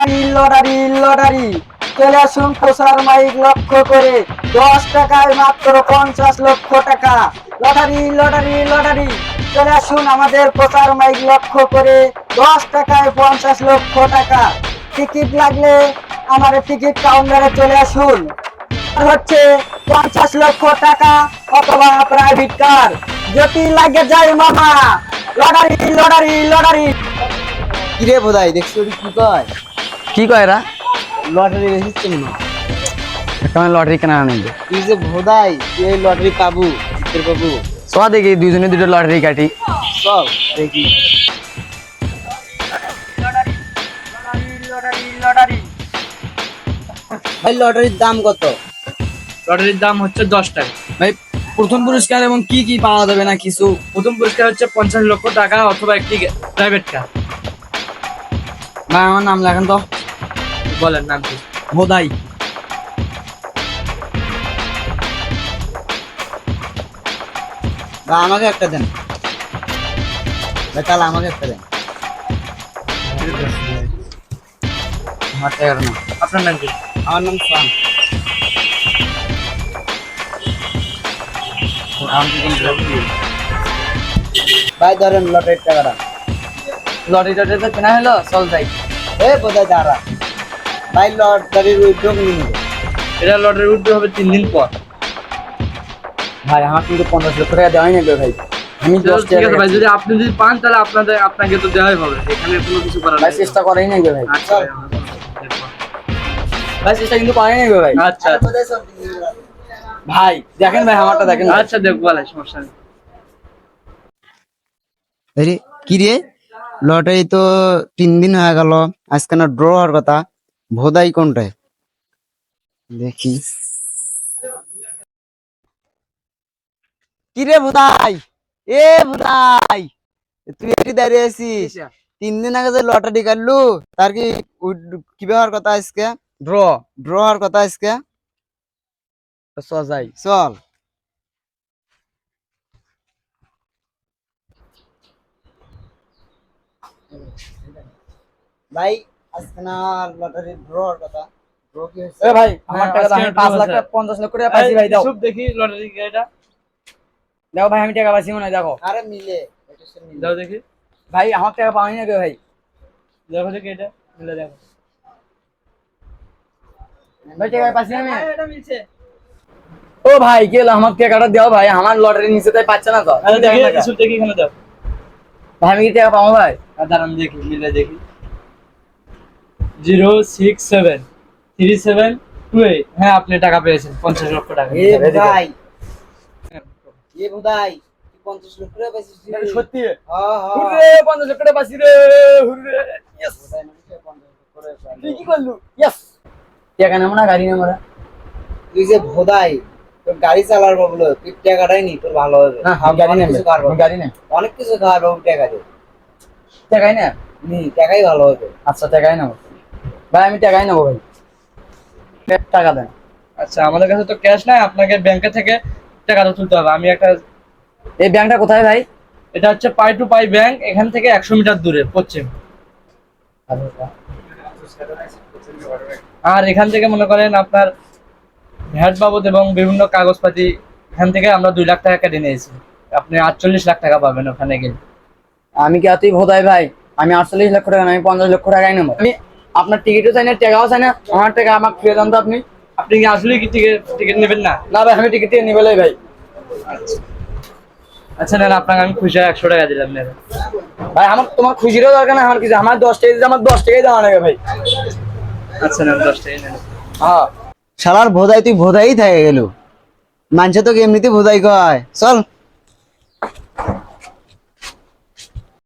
Lottery lottery চলে আসুন প্রচার মাইক লক্ষ্য করে 10 টাকায় মাত্র 50 লক্ষ টাকা। লটারি লটারি লটারি চলে আসুন আমাদের প্রচার মাইক লক্ষ্য করে 10 টাকায় 50 লক্ষ টাকা। টিকিট লাগলে আমাদের টিকিট কাউন্টারে চলে আসুন। আর হচ্ছে 50 লক্ষ টাকা অথবা প্রাইভেট কার, যদি লাগে যায় মামা। Lottery lottery lottery. কিরে বোধাই দেখছি ওটি কি কয়? কি কয় এরা? লটারি রেজিস্ট্রেশন না একটা লটারি কেনা নেই। তুই যে ভোদাই তুই এই লটারি পাবু, জিতের পাবু। চ দেখি দুজনে দুটো লটারি কাটি। চল দেখি। ভাই লটারির দাম কত? লটারির দাম হচ্ছে 10 টাকা। ভাই প্রথম পুরস্কার এবং কি কি পাওয়া যাবে না কিছু? প্রথম পুরস্কার হচ্ছে 50 লক্ষ টাকা অথবা একটি প্রাইভেট কার। ভাই আমার নাম লেখেন তো। বলেন নাম কি? ভোদাই। বা আমাকে একটা দেন ভাই, তাহলে আমাকে একটা দেন। আমার টাকার না। আপনার নাম কি? আমার নাম সাম। ভাই ধরেন লটারির টাকাটা। লটারি টটারি তো কেনা হলো, চল যাই। এ বোধাই দাঁড়া ভাই, লটারির উদ্যোগ নিয়ে এটা লটারি উঠতে হবে 3 দিন পর। ভাই আমার কিন্তু 50 লক্ষ টাকা দেওয়াই নেবে ভাই। আমি চলো, 10 ঠিক টাকা আছে ভাই, যদি আপনি যদি পান তাহলে আপনাকে তো দেওয়াই হবে, এখানে কোনো কিছু করার ভাই নেই। চেষ্টা করাই নেবে ভাই। আচ্ছা ভাই চেষ্টা কিন্তু করাই নেবে ভাই। আচ্ছা ভাই দেখেন ভাই আমারটা দেখেন। আচ্ছা দেখবো, ভাই সমস্যা নেই। আরে কি রে, লটারি তো 3 দিন হয়ে গেল, আজকে না ড্র হওয়ার কথা। ভোদাই কোনটায় দেখি। কি রে ভোদাই, এ ভোদাই তুই এটি দাঁড়িয়ে আছিস? 3 দিন আগে যে লটারি কাটলু তার কি কি হওয়ার কথা আজকে? ড্র ড্র হওয়ার কথা আজকে। চ যাই। চল ভাই, আজকে না লটারি ড্র হওয়ার কথা। ড্র কি হয়েছে? এ ভাই আমার টাকা দাও, আমি আজকে 5 লাখ আছে। টাকা 50 লক্ষ টাকা পাইছি ভাই, দাও। সব দেখি লটারি এটা। দেখো ভাই আমি টাকা পাইছি মনে হয়, দেখো। আরে মিলে, এটা সে মিলে। দাও দেখি। ভাই আমার টাকা পাওয়াই না ভাই। দেখো দেখি এটা মিলে দেখো। ভাই টাকা পাইছি আমি। এটা মিলছে। ও ভাই কে আমার টাকাটা দাও ভাই, আমার লটারি নিচে তাই পাচ্ছে না তো। আরে দেখি সব দেখি, এখানে দাও। ভাই আমি কি টাকা পাবো ভাই? আর দাঁড়ান দেখি, মিলে দেখি। 0673728। হ্যাঁ, আপনি টাকা পেয়েছেন 50 লক্ষ টাকা। এ ভাই, এ ভাই তুই 50 লক্ষ টাকা পাইছিস? সত্যি? হ্যাঁ হ্যাঁ। হুররে 50 লক্ষ টাকা পাইছি রে, হুররে। ইয়েস। তুই কি করলু? ইয়েস। টাকা নেব না, গাড়ি নেব না। তুই যে ভোদাই, তোর গাড়ি চালার বললো, তুই টাকাটাই নি, তোর ভালো হবে। না আমি গাড়ি অনেক নেব, কিছু খাওয়ার পাবি। গাড়ি নেব। অনেক কিছু খাওয়ার পাবো টাকা দিয়ে। টাকাই না? নি, টাকাই ভালো হবে। আচ্ছা টাকাই নেব ভাই, আমি টাকাই নেব ভাই। টাকা দেন। আচ্ছা, আমাদের কাছে তো ক্যাশ নাই, আপনাকে ব্যাংকে থেকে টাকাটা তুলতে হবে। আমি একটা, এই ব্যাংকটা কোথায় ভাই? এটা হচ্ছে পাই টু পাই ব্যাংক, এখান থেকে 100 মিটার দূরে পশ্চিম। আর এখান থেকে মনে করেন আপনার ভ্যাট বাবদ এবং বিভিন্ন কাগজপাতি, এখান থেকে আমরা 2 লাখ টাকা কেটে নিয়েছি। আপনি 48 লাখ টাকা পাবেন ওখানে গেলে। আমি কি এতই ভোদাই ভাই? আমি 48 লক্ষ টাকা না, আমি 50 লক্ষ টাকাই নেবো। আমি আপনার টিকিটও চাই না, টাকাও চাই না, আমার টাকা আমাকে ফিরে দেন তো আপনি। আপনি কি আসলে কি টিকিট নেবেন না? না ভাই আমি টিকিট নিয়ে নিবেলাই ভাই। আচ্ছা নেন, আপনাকে আমি খুশি হয়ে 100 টাকা দিলাম, নেন। ভাই আমার তোমার খুশিরও দরকার না, আমার কিছু, আমার 10 টাকা দিতে, আমার 10 টাকাই দেওয়া নেবে ভাই। আচ্ছা নেন, 10 টাকা নেন। হ্যাঁ শালার ভোদাই, তুই ভোদাই থেকে গেল। মানুষে তো এমনিতে ভোদাই কয়। চল।